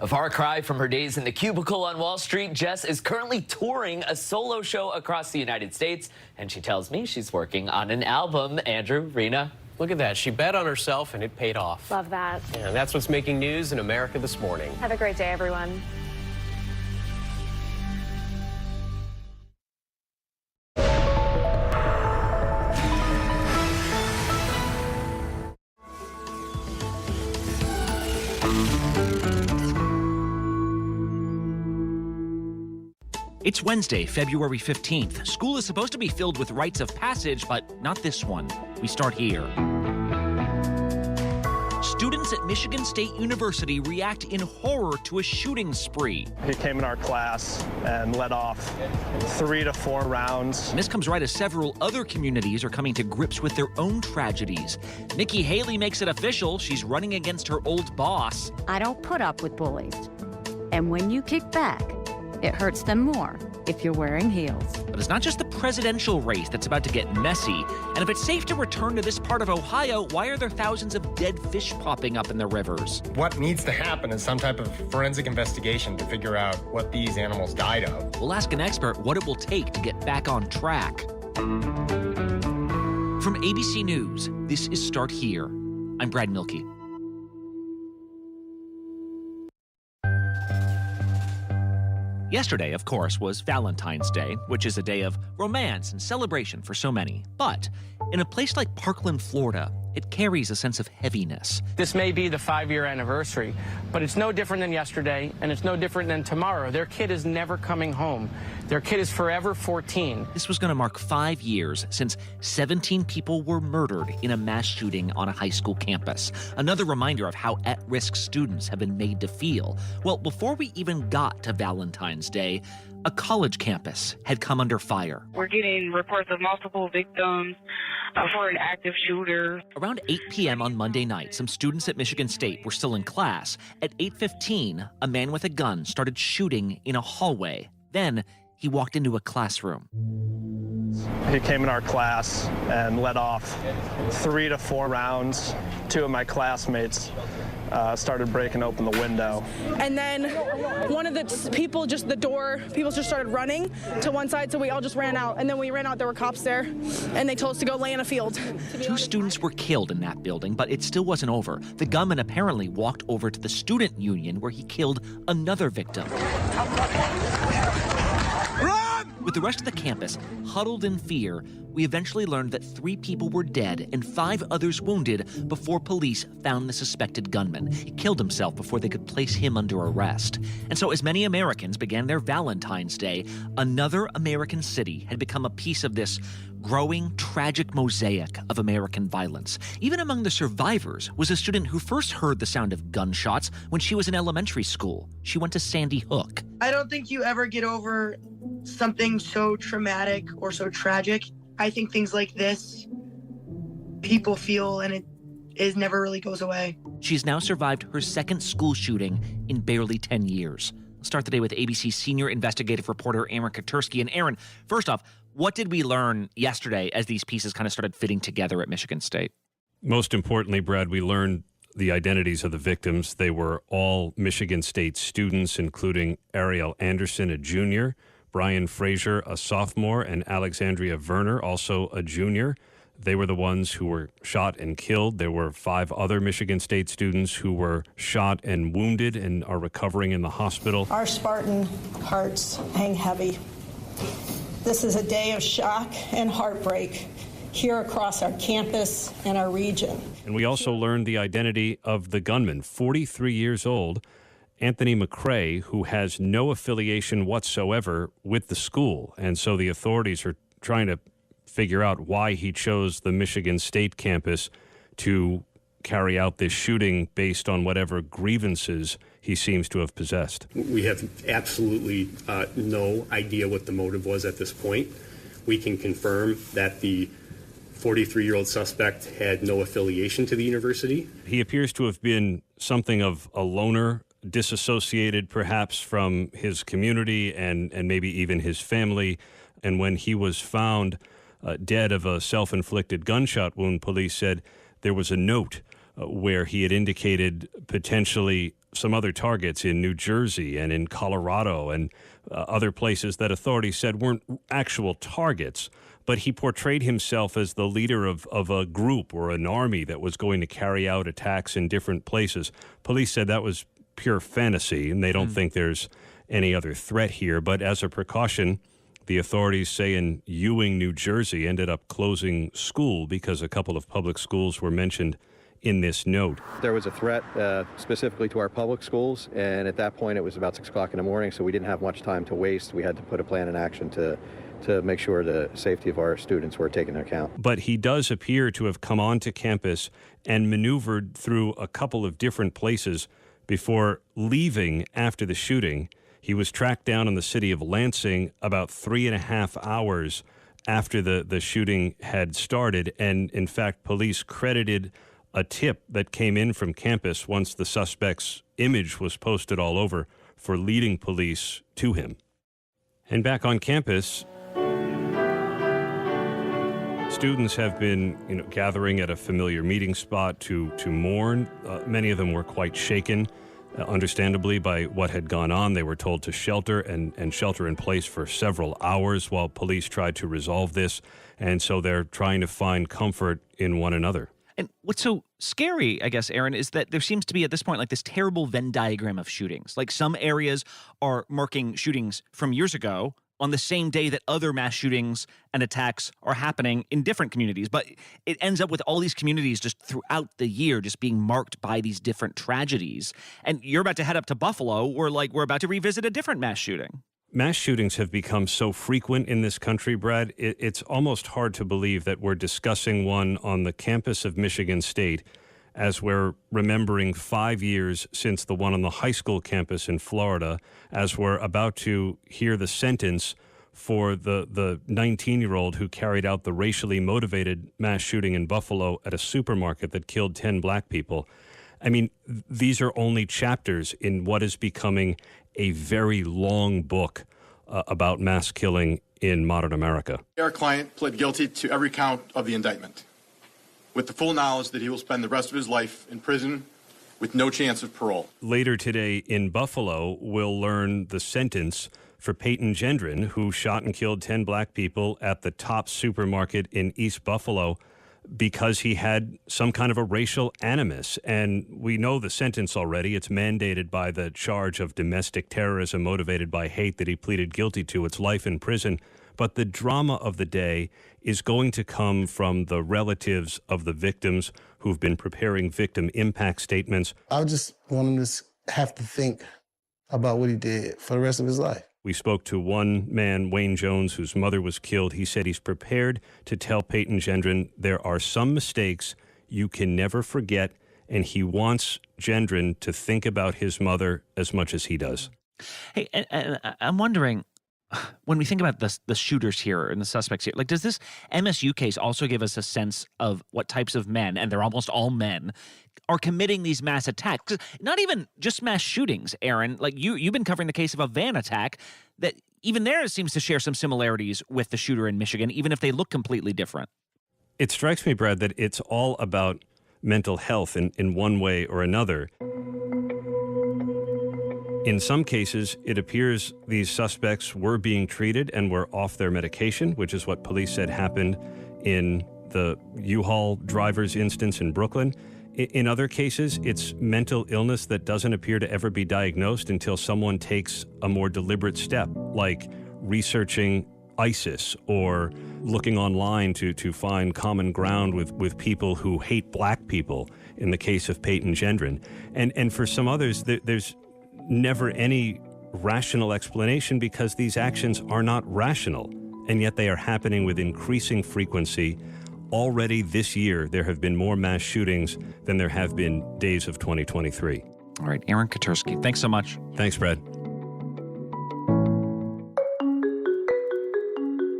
A far cry from her days in the cubicle on Wall Street, Jess is currently touring a solo show across the United States, and she tells me she's working on an album. Andrew, Rena. Look at that. She bet on herself, and it paid off. Love that. And that's what's making news in America this morning. Have a great day, everyone. It's Wednesday, February 15th. School is supposed to be filled with rites of passage, but not this one. We start here. Students at Michigan State University react in horror to a shooting spree. He came in our class and let off 3 to 4 rounds. And this comes right as several other communities are coming to grips with their own tragedies. Nikki Haley makes it official. She's running against her old boss. I don't put up with bullies. And when you kick back, it hurts them more if you're wearing heels. But it's not just the presidential race that's about to get messy. And if it's safe to return to this part of Ohio, why are there thousands of dead fish popping up in the rivers? What needs to happen is some type of forensic investigation to figure out what these animals died of. We'll ask an expert what it will take to get back on track. From ABC News, this is Start Here. I'm Brad Milkey. Yesterday, of course, was Valentine's Day, which is a day of romance and celebration for so many. But in a place like Parkland, Florida, it carries a sense of heaviness. This may be the 5-year anniversary, but it's no different than yesterday, and it's no different than tomorrow. Their kid is never coming home. Their kid is forever 14. This was going to mark 5 years since 17 people were murdered in a mass shooting on a high school campus. Another reminder of how at-risk students have been made to feel. Well, before we even got to Valentine's Day, a college campus had come under fire. We're getting reports of multiple victims for an active shooter. Around 8 p.m. on Monday night, some students at Michigan State were still in class. At 8:15, a man with a gun started shooting in a hallway. Then he walked into a classroom. He came in our class and let off 3 to 4 rounds. 2 of my classmates started breaking open the window. And then one of the people just started running to one side, so we all just ran out. And then when we ran out, there were cops there, and they told us to go lay in a field. 2 students were killed in that building, but it still wasn't over. The gunman apparently walked over to the student union where he killed another victim. With the rest of the campus huddled in fear, we eventually learned that 3 people were dead and 5 others wounded before police found the suspected gunman. He killed himself before they could place him under arrest. And so as many Americans began their Valentine's Day, another American city had become a piece of this growing, tragic mosaic of American violence. Even among the survivors was a student who first heard the sound of gunshots when she was in elementary school. She went to Sandy Hook. I don't think you ever get over something so traumatic or so tragic. I think things like this, people feel, and it never really goes away. She's now survived her second school shooting in barely 10 years. Let's start the day with ABC senior investigative reporter Aaron Katursky. And Aaron, first off, what did we learn yesterday as these pieces kind of started fitting together at Michigan State? Most importantly, Brad, we learned the identities of the victims. They were all Michigan State students, including Ariel Anderson, a junior, Brian Frazier, a sophomore, and Alexandria Verner, also a junior. They were the ones who were shot and killed. There were 5 other Michigan State students who were shot and wounded and are recovering in the hospital. Our Spartan hearts hang heavy. This is a day of shock and heartbreak here across our campus and our region. And we also learned the identity of the gunman, 43 years old, Anthony McCrae, who has no affiliation whatsoever with the school. And so the authorities are trying to figure out why he chose the Michigan State campus to carry out this shooting based on whatever grievances he seems to have possessed. We have absolutely no idea what the motive was at this point. We can confirm that the 43-year-old suspect had no affiliation to the university. He appears to have been something of a loner, disassociated perhaps from his community and maybe even his family. And when he was found dead of a self-inflicted gunshot wound, police said there was a note where he had indicated potentially some other targets in New Jersey and in Colorado and other places that authorities said weren't actual targets, but he portrayed himself as the leader of a group or an army that was going to carry out attacks in different places. Police said that was pure fantasy, and they don't think there's any other threat here. But as a precaution, the authorities say in Ewing, New Jersey, ended up closing school because a couple of public schools were mentioned in this note. There was a threat specifically to our public schools, and at that point it was about 6 o'clock in the morning, so we didn't have much time to waste. We had to put a plan in action to make sure the safety of our students were taken into account. But he does appear to have come onto campus and maneuvered through a couple of different places before leaving after the shooting. He was tracked down in the city of Lansing about 3.5 hours after the shooting had started. And in fact, police credited a tip that came in from campus once the suspect's image was posted all over for leading police to him. And back on campus, students have been, gathering at a familiar meeting spot to mourn. Many of them were quite shaken, understandably, by what had gone on. They were told to shelter and shelter in place for several hours while police tried to resolve this. And so they're trying to find comfort in one another. And what's so scary, I guess, Aaron, is that there seems to be at this point like this terrible Venn diagram of shootings. Like some areas are marking shootings from years ago on the same day that other mass shootings and attacks are happening in different communities. But it ends up with all these communities just throughout the year just being marked by these different tragedies. And you're about to head up to Buffalo where we're about to revisit a different mass shooting. Mass shootings have become so frequent in this country, Brad, it's almost hard to believe that we're discussing one on the campus of Michigan State as we're remembering 5 years since the one on the high school campus in Florida, as we're about to hear the sentence for the 19-year-old who carried out the racially motivated mass shooting in Buffalo at a supermarket that killed 10 black people. I mean, these are only chapters in what is becoming a very long book about mass killing in modern America. Our client pled guilty to every count of the indictment, with the full knowledge that he will spend the rest of his life in prison with no chance of parole. Later today in Buffalo, we'll learn the sentence for Peyton Gendron, who shot and killed 10 black people at the Top supermarket in East Buffalo because he had some kind of a racial animus. And we know the sentence already. It's mandated by the charge of domestic terrorism motivated by hate that he pleaded guilty to. It's life in prison. But the drama of the day is going to come from the relatives of the victims who've been preparing victim impact statements. I just want him to have to think about what he did for the rest of his life. We spoke to one man, Wayne Jones, whose mother was killed. He said he's prepared to tell Peyton Gendron there are some mistakes you can never forget, and he wants Gendron to think about his mother as much as he does. Hey, and I'm wondering, when we think about the shooters here and the suspects here, does this MSU case also give us a sense of what types of men, and they're almost all men, are committing these mass attacks? 'Cause not even just mass shootings, Aaron. You've been covering the case of a van attack that even there seems to share some similarities with the shooter in Michigan, even if they look completely different. It strikes me, Brad, that it's all about mental health in one way or another. In some cases, it appears these suspects were being treated and were off their medication, which is what police said happened in the U-Haul driver's instance in Brooklyn. In other cases, it's mental illness that doesn't appear to ever be diagnosed until someone takes a more deliberate step, like researching ISIS or looking online to find common ground with people who hate black people, in the case of Peyton Gendron. And for some others, there's never any rational explanation because these actions are not rational, and yet they are happening with increasing frequency. Already this year, there have been more mass shootings than there have been days of 2023. All right, Aaron Katersky, thanks so much. Thanks, Brad.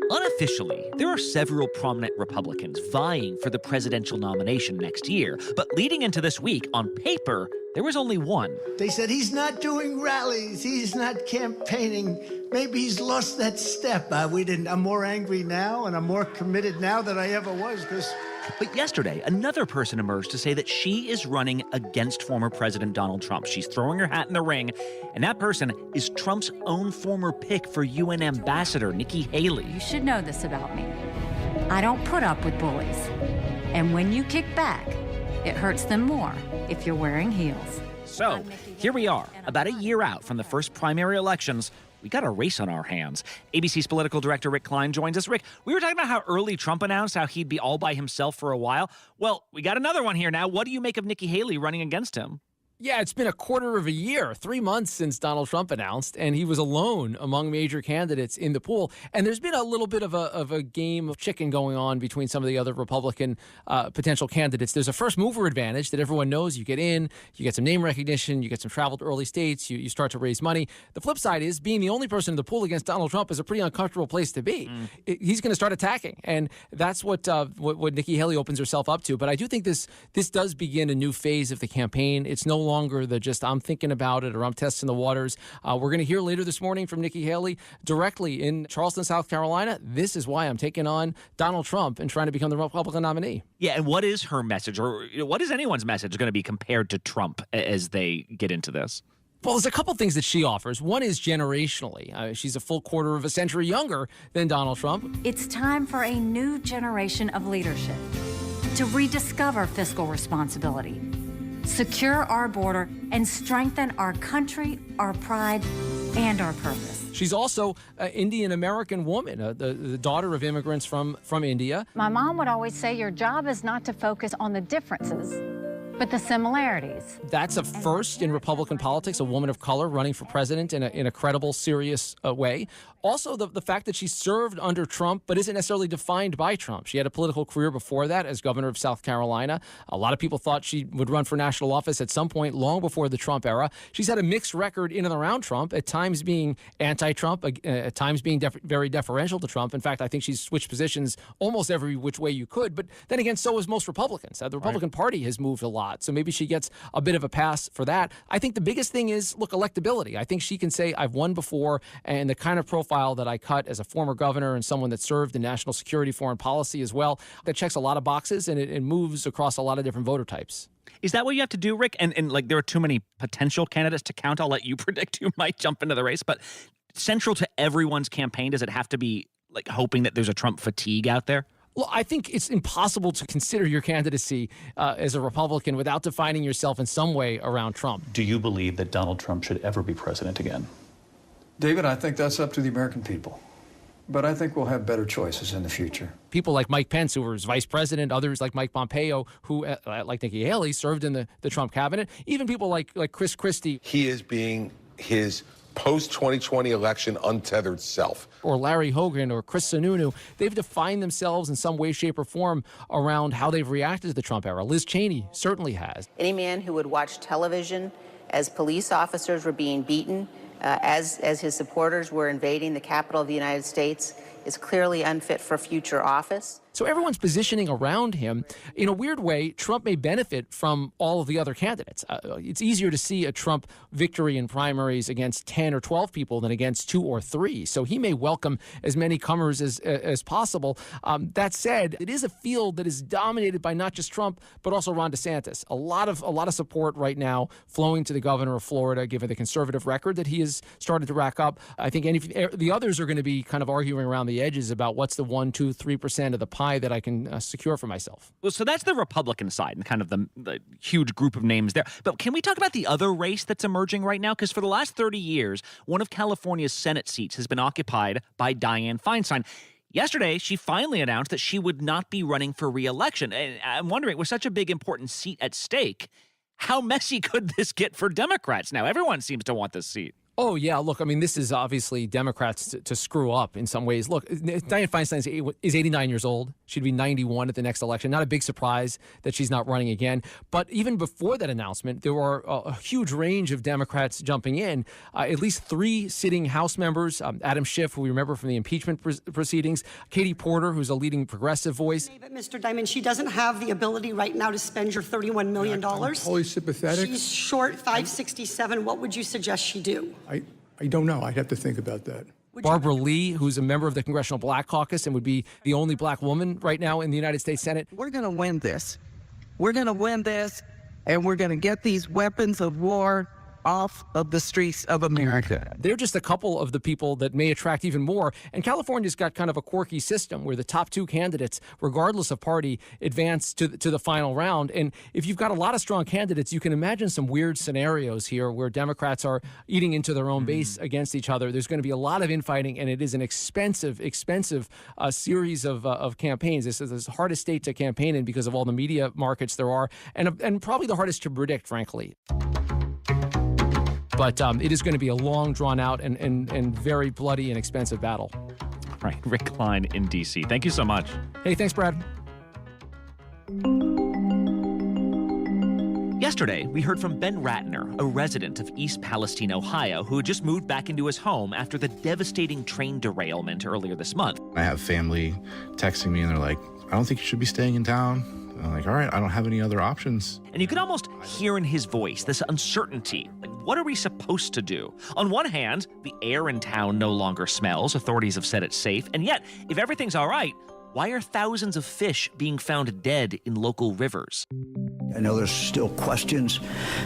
Unofficially, there are several prominent Republicans vying for the presidential nomination next year. But leading into this week, on paper, there was only one. They said he's not doing rallies, he's not campaigning. Maybe he's lost that step. I'm more angry now, and I'm more committed now than I ever was. But yesterday, another person emerged to say that she is running against former President Donald Trump. She's throwing her hat in the ring, and that person is Trump's own former pick for UN Ambassador, Nikki Haley. You should know this about me. I don't put up with bullies. And when you kick back, it hurts them more if you're wearing heels. So, here we are, about a year out from the first primary elections. We got a race on our hands. ABC's political director Rick Klein joins us. Rick, we were talking about how early Trump announced how he'd be all by himself for a while. Well, we got another one here now. What do you make of Nikki Haley running against him? Yeah, it's been a quarter of a year, 3 months since Donald Trump announced, and he was alone among major candidates in the pool. And there's been a little bit of a game of chicken going on between some of the other Republican potential candidates. There's a first mover advantage that everyone knows. You get in, you get some name recognition, you get some travel to early states, you start to raise money. The flip side is being the only person in the pool against Donald Trump is a pretty uncomfortable place to be. He's going to start attacking, and that's what Nikki Haley opens herself up to. But I do think this does begin a new phase of the campaign. It's no longer the just I'm thinking about it or I'm testing the waters. We're going to hear later this morning from Nikki Haley directly in Charleston, South Carolina. This is why I'm taking on Donald Trump and trying to become the Republican nominee. Yeah, and what is her message, or what is anyone's message going to be compared to Trump as they get into this? Well, there's a couple things that she offers. One is generationally. She's a full quarter of a century younger than Donald Trump. It's time for a new generation of leadership to rediscover fiscal responsibility, secure our border, and strengthen our country, our pride, and our purpose. She's also an Indian-American woman, the daughter of immigrants from India. My mom would always say your job is not to focus on the differences, but the similarities. That's a first in Republican politics, a woman of color running for president in a credible, serious way. Also, the fact that she served under Trump but isn't necessarily defined by Trump. She had a political career before that as governor of South Carolina. A lot of people thought she would run for national office at some point long before the Trump era. She's had a mixed record in and around Trump, at times being anti-Trump, at times being very deferential to Trump. In fact, I think she's switched positions almost every which way you could. But then again, so has most Republicans. The Republican Party has moved a lot. So maybe she gets a bit of a pass for that. I think the biggest thing is, look, electability. I think she can say, I've won before, and the kind of profile that I cut as a former governor and someone that served in national security, foreign policy as well, that checks a lot of boxes, and it moves across a lot of different voter types. Is that what you have to do, Rick? And like, there are too many potential candidates to count. I'll let you predict who might jump into the race. But central to everyone's campaign, does it have to be like hoping that there's a Trump fatigue out there? Well, I think it's impossible to consider your candidacy as a Republican without defining yourself in some way around Trump. Do you believe that Donald Trump should ever be president again? David, I think that's up to the American people. But I think we'll have better choices in the future. People like Mike Pence, who was vice president, others like Mike Pompeo, who, like Nikki Haley, served in the Trump cabinet, even people like Chris Christie. He is being his post-2020 election untethered self. Or Larry Hogan or Chris Sununu, they've defined themselves in some way, shape, or form around how they've reacted to the Trump era. Liz Cheney certainly has. Any man who would watch television as police officers were being beaten, as his supporters were invading the Capitol of the United States, is clearly unfit for future office. So everyone's positioning around him. In a weird way, Trump may benefit from all of the other candidates. It's easier to see a Trump victory in primaries against 10 or 12 people than against 2 or 3. So he may welcome as many comers as possible. That said, it is a field that is dominated by not just Trump, but also Ron DeSantis. A lot of support right now flowing to the governor of Florida, given the conservative record that he has started to rack up. I think the others are going to be kind of arguing around the edges about what's the 1%, 2%, 3% of the pie that I can secure for myself. Well, so that's the Republican side and kind of the huge group of names there. But can we talk about the other race that's emerging right now? Because for the last 30 years, one of California's Senate seats has been occupied by Dianne Feinstein. Yesterday, she finally announced that she would not be running for re-election. And I'm wondering, with such a big, important seat at stake, how messy could this get for Democrats now? Everyone seems to want this seat. Oh, yeah. Look, I mean, this is obviously Democrats to screw up in some ways. Look, Dianne Feinstein is 89 years old. She'd be 91 at the next election. Not a big surprise that she's not running again. But even before that announcement, there were a huge range of Democrats jumping in. At least 3 sitting House members, Adam Schiff, who we remember from the impeachment proceedings, Katie Porter, who's a leading progressive voice. But Mr. Diamond, she doesn't have the ability right now to spend your $31 million. I'm totally sympathetic. She's short 567. What would you suggest she do? I don't know. I'd have to think about that. Barbara Lee, who's a member of the Congressional Black Caucus and would be the only black woman right now in the United States Senate. We're going to win this. We're going to win this, and we're going to get these weapons of war off of the streets of America. They're just a couple of the people that may attract even more. And California's got kind of a quirky system where the top 2 candidates, regardless of party, advance to the final round. And if you've got a lot of strong candidates, you can imagine some weird scenarios here where Democrats are eating into their own base against each other. There's going to be a lot of infighting, and it is an expensive series of campaigns. This is the hardest state to campaign in because of all the media markets there are, and probably the hardest to predict, frankly. But it is going to be a long, drawn-out, and very bloody and expensive battle. All right, Rick Klein in D.C. Thank you so much. Hey, thanks, Brad. Yesterday, we heard from Ben Ratner, a resident of East Palestine, Ohio, who had just moved back into his home after the devastating train derailment earlier this month. I have family texting me, and they're like, I don't think you should be staying in town. I'm like, all right, I don't have any other options. And you can almost hear in his voice this uncertainty. Like, what are we supposed to do? On one hand, the air in town no longer smells. Authorities have said it's safe. And yet, if everything's all right, why are thousands of fish being found dead in local rivers? I know there's still questions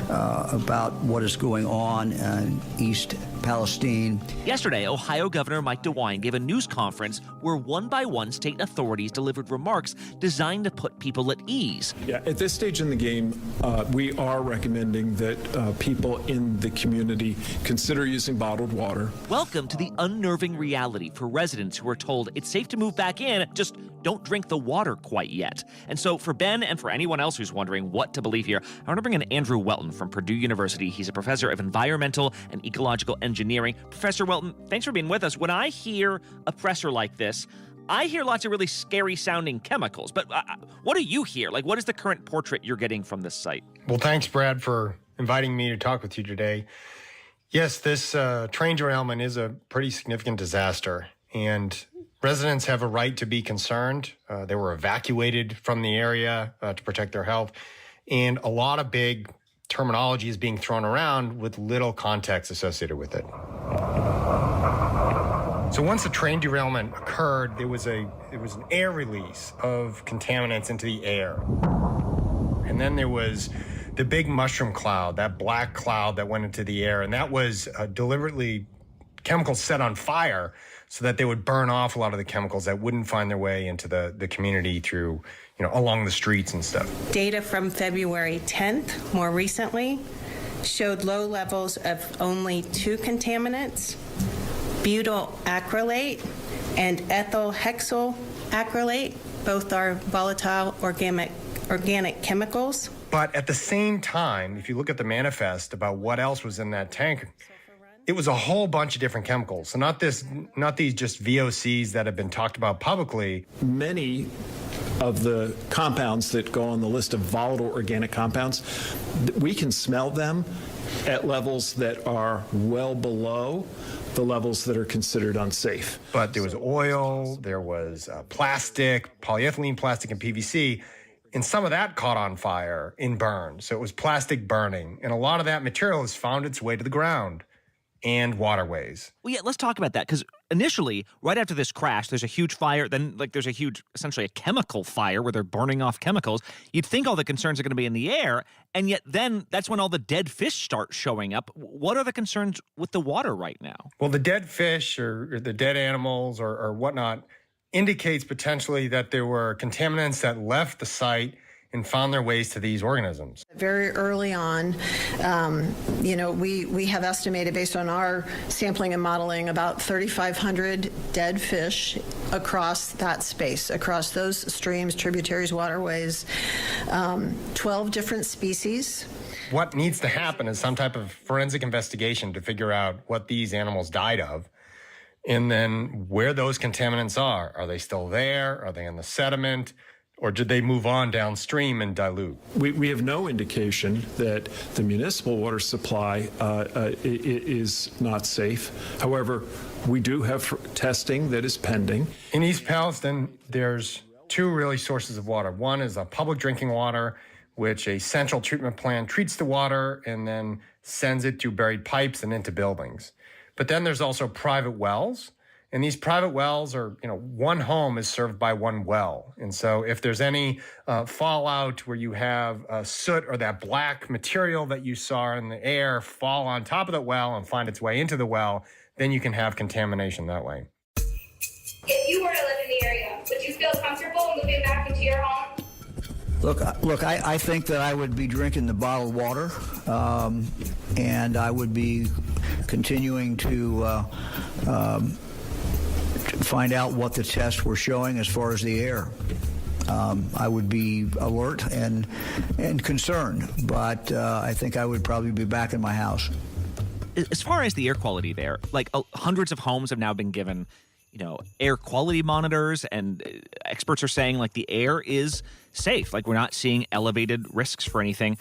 about what is going on in East Palestine. Yesterday, Ohio Governor Mike DeWine gave a news conference where one by one state authorities delivered remarks designed to put people at ease. Yeah, at this stage in the game, we are recommending that people in the community consider using bottled water. Welcome to the unnerving reality for residents who are told it's safe to move back in, just don't drink the water quite yet. And so for Ben and for anyone else who's wondering what to believe here, I want to bring in Andrew Welton from Purdue University. He's a professor of environmental and ecological engineering. Professor Welton, thanks for being with us. When I hear a presser like this, I hear lots of really scary sounding chemicals, but what do you hear? Like, what is the current portrait you're getting from this site? Well, thanks, Brad, for inviting me to talk with you today. Yes, this train derailment is a pretty significant disaster, and residents have a right to be concerned. They were evacuated from the area to protect their health, and a lot of big terminology is being thrown around with little context associated with it. So once the train derailment occurred, there was an air release of contaminants into the air. And then there was the big mushroom cloud, that black cloud that went into the air, and that was deliberately chemicals set on fire so that they would burn off a lot of the chemicals that wouldn't find their way into the community through, along the streets and stuff. Data from February 10th, more recently, showed low levels of only 2 contaminants, butyl acrylate and ethyl hexyl acrylate. Both are volatile organic chemicals. But at the same time, if you look at the manifest about what else was in that tank, it was a whole bunch of different chemicals. So not these just VOCs that have been talked about publicly. Many of the compounds that go on the list of volatile organic compounds, we can smell them at levels that are well below the levels that are considered unsafe. But there was oil, there was plastic, polyethylene plastic, and PVC. And some of that caught on fire in burn. So it was plastic burning. And a lot of that material has found its way to the ground and waterways. Well, yeah, let's talk about that, because initially, right after this crash, there's a huge fire, then there's a huge, essentially a chemical fire where they're burning off chemicals. You'd think all the concerns are going to be in the air, and yet then that's when all the dead fish start showing up. What are the concerns with the water right now? Well, the dead fish or the dead animals or whatnot indicates potentially that there were contaminants that left the site and found their ways to these organisms. Very early on, we have estimated, based on our sampling and modeling, about 3,500 dead fish across that space, across those streams, tributaries, waterways, 12 different species. what needs to happen is some type of forensic investigation to figure out what these animals died of, and then where those contaminants are. Are they still there? Are they in the sediment? Or did they move on downstream and dilute? We have no indication that the municipal water supply is not safe. However, we do have testing that is pending. In East Palestine, there's two really sources of water. One is a public drinking water, which a central treatment plant treats the water and then sends it through buried pipes and into buildings. But then there's also private wells. And these private wells are, one home is served by one well. And so if there's any fallout where you have soot or that black material that you saw in the air fall on top of the well and find its way into the well, then you can have contamination that way. If you were to live in the area, would you feel comfortable moving back into your home? Look, I think that I would be drinking the bottled water, and I would be continuing to find out what the tests were showing as far as the air. I would be alert and concerned, but I think I would probably be back in my house. As far as the air quality there, hundreds of homes have now been given, air quality monitors, and experts are saying the air is safe. We're not seeing elevated risks for anything.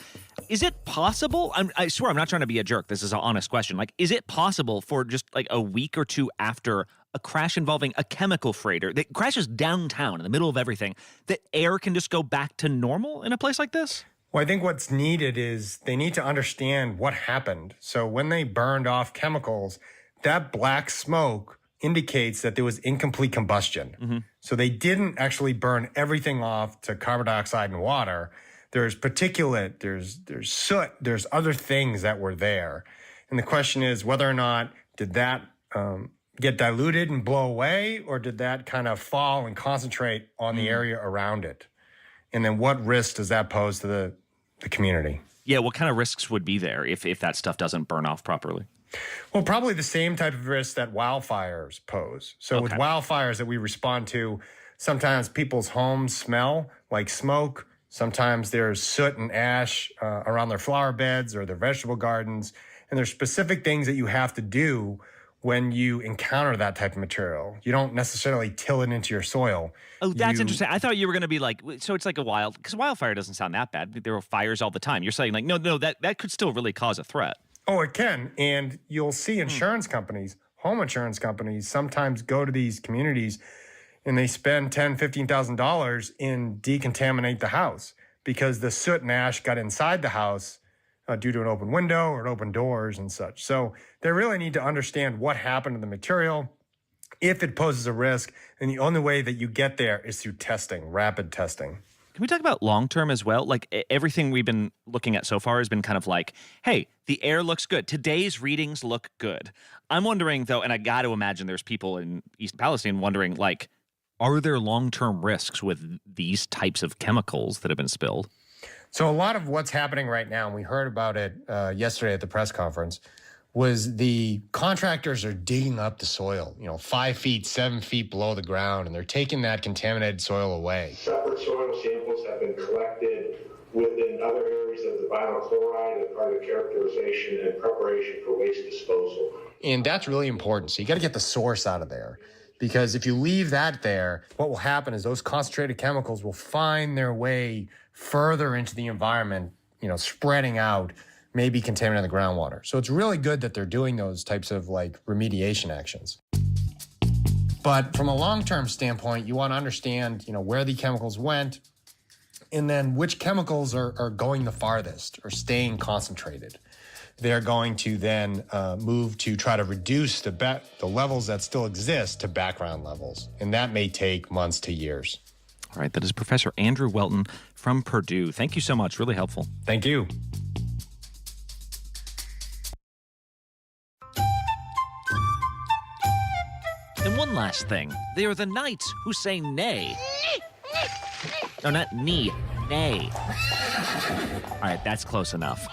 Is it possible? I swear I'm not trying to be a jerk. This is an honest question. Is it possible for just a week or two after a crash involving a chemical freighter that crashes downtown in the middle of everything, that air can just go back to normal in a place like this? Well, I think what's needed is they need to understand what happened. So when they burned off chemicals, that black smoke indicates that there was incomplete combustion. Mm-hmm. So they didn't actually burn everything off to carbon dioxide and water. There's particulate, there's soot, there's other things that were there. And the question is whether or not did that get diluted and blow away, or did that kind of fall and concentrate on the area around it? And then what risk does that pose to the community? Yeah, what kind of risks would be there if that stuff doesn't burn off properly? Well, probably the same type of risk that wildfires pose. So with wildfires that we respond to, sometimes people's homes smell like smoke. Sometimes there's soot and ash around their flower beds or their vegetable gardens. And there's specific things that you have to do when you encounter that type of material. You don't necessarily till it into your soil. Oh, that's interesting. I thought you were going to be so it's like because wildfire doesn't sound that bad. There are fires all the time. You're saying no, that could still really cause a threat. Oh, it can. And you'll see insurance companies, home insurance companies, sometimes go to these communities and they spend $10,000, $15,000 in decontaminate the house because the soot and ash got inside the house due to an open window or open doors and such. So they really need to understand what happened to the material, if it poses a risk, and the only way that you get there is through testing, rapid testing. Can we talk about long-term as well? Everything we've been looking at so far has been kind of hey, the air looks good. Today's readings look good. I'm wondering, though, and I got to imagine there's people in East Palestine wondering, are there long-term risks with these types of chemicals that have been spilled? So a lot of what's happening right now, and we heard about it yesterday at the press conference, was the contractors are digging up the soil, 5 feet, 7 feet below the ground, and they're taking that contaminated soil away. Separate soil samples have been collected within other areas of the vinyl chloride as part of characterization and preparation for waste disposal. And that's really important. So you got to get the source out of there. Because if you leave that there, what will happen is those concentrated chemicals will find their way further into the environment, spreading out, maybe contaminating the groundwater. So it's really good that they're doing those types of remediation actions. But from a long-term standpoint, you want to understand, where the chemicals went, and then which chemicals are going the farthest or staying concentrated. They're going to then move to try to reduce the levels that still exist to background levels. And that may take months to years. All right, that is Professor Andrew Welton from Purdue. Thank you so much. Really helpful. Thank you. And one last thing. They are the knights who say nay. No, not knee, nay. All right, that's close enough.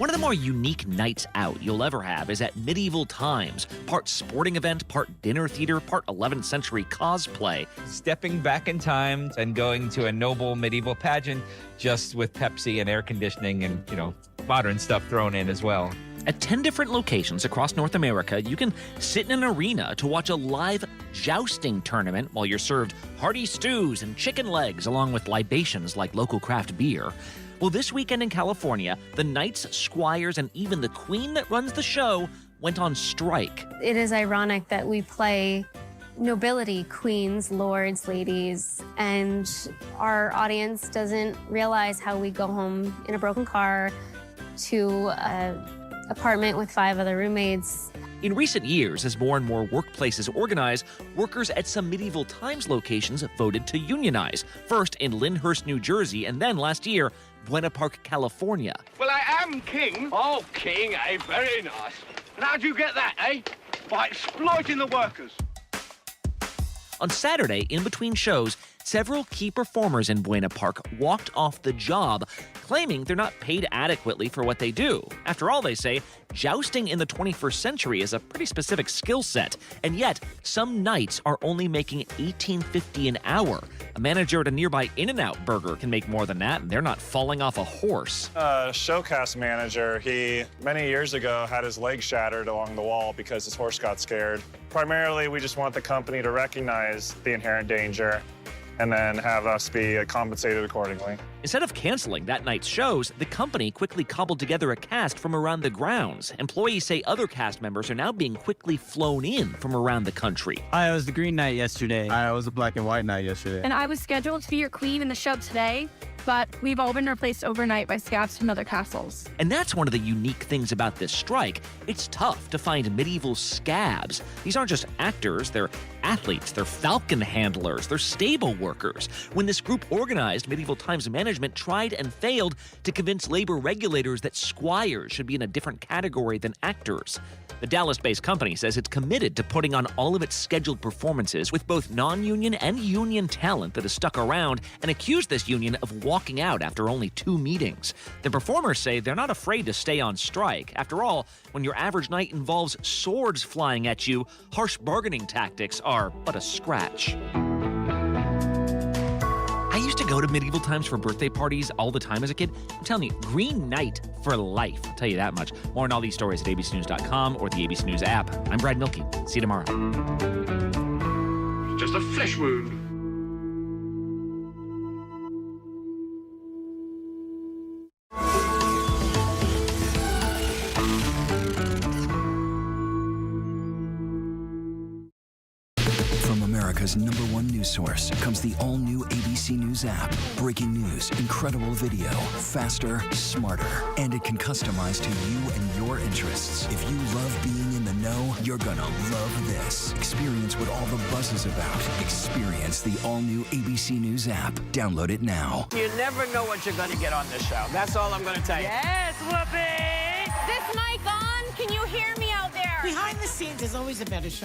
One of the more unique nights out you'll ever have is at Medieval Times. Part sporting event, part dinner theater, part 11th century cosplay. Stepping back in time and going to a noble medieval pageant just with Pepsi and air conditioning and, modern stuff thrown in as well. At 10 different locations across North America, you can sit in an arena to watch a live jousting tournament while you're served hearty stews and chicken legs along with libations like local craft beer. Well, this weekend in California, the knights, squires, and even the queen that runs the show went on strike. It is ironic that we play nobility, queens, lords, ladies, and our audience doesn't realize how we go home in a broken car to an apartment with 5 other roommates. In recent years, as more and more workplaces organize, workers at some Medieval Times locations voted to unionize. First in Lyndhurst, New Jersey, and then last year, Buena Park, California. Well, I am king. Oh, king, eh? Very nice. And how'd you get that, eh? By exploiting the workers. On Saturday, in between shows, several key performers in Buena Park walked off the job, claiming they're not paid adequately for what they do. After all, they say, jousting in the 21st century is a pretty specific skill set, and yet some knights are only making $18.50 an hour. A manager at a nearby In-N-Out Burger can make more than that, and they're not falling off a horse. Showcast manager, he many years ago had his leg shattered along the wall because his horse got scared. Primarily, we just want the company to recognize the inherent danger and then have us be compensated accordingly. Instead of canceling that night's shows, the company quickly cobbled together a cast from around the grounds. Employees say other cast members are now being quickly flown in from around the country. I was the green knight yesterday. I was the black and white knight yesterday. And I was scheduled to be your queen in the show today, but we've all been replaced overnight by scabs from other castles. And that's one of the unique things about this strike. It's tough to find medieval scabs. These aren't just actors, they're athletes, they're falcon handlers, they're stable workers. When this group organized, Medieval Times management tried and failed to convince labor regulators that squires should be in a different category than actors. The Dallas-based company says it's committed to putting on all of its scheduled performances with both non-union and union talent that has stuck around, and accused this union of walking out after only 2 meetings. The performers say they're not afraid to stay on strike. After all, when your average night involves swords flying at you, harsh bargaining tactics are but a scratch. I used to go to Medieval Times for birthday parties all the time as a kid. I'm telling you, Green Knight for life. I'll tell you that much. More on all these stories at abcnews.com or the ABC News app. I'm Brad Milkey. See you tomorrow. Just a flesh wound. From America's #1 news source comes the all-new ABC News app. Breaking news, incredible video, faster, smarter. And it can customize to you and your interests. If you love being in the know, you're gonna love this. Experience what all the buzz is about. Experience the all-new ABC News app. Download it now. You never know what you're going to get on this show. That's all I'm going to tell you. Yes, Whoopi! Is this mic on? Can you hear me out there? Behind the scenes is always a better show.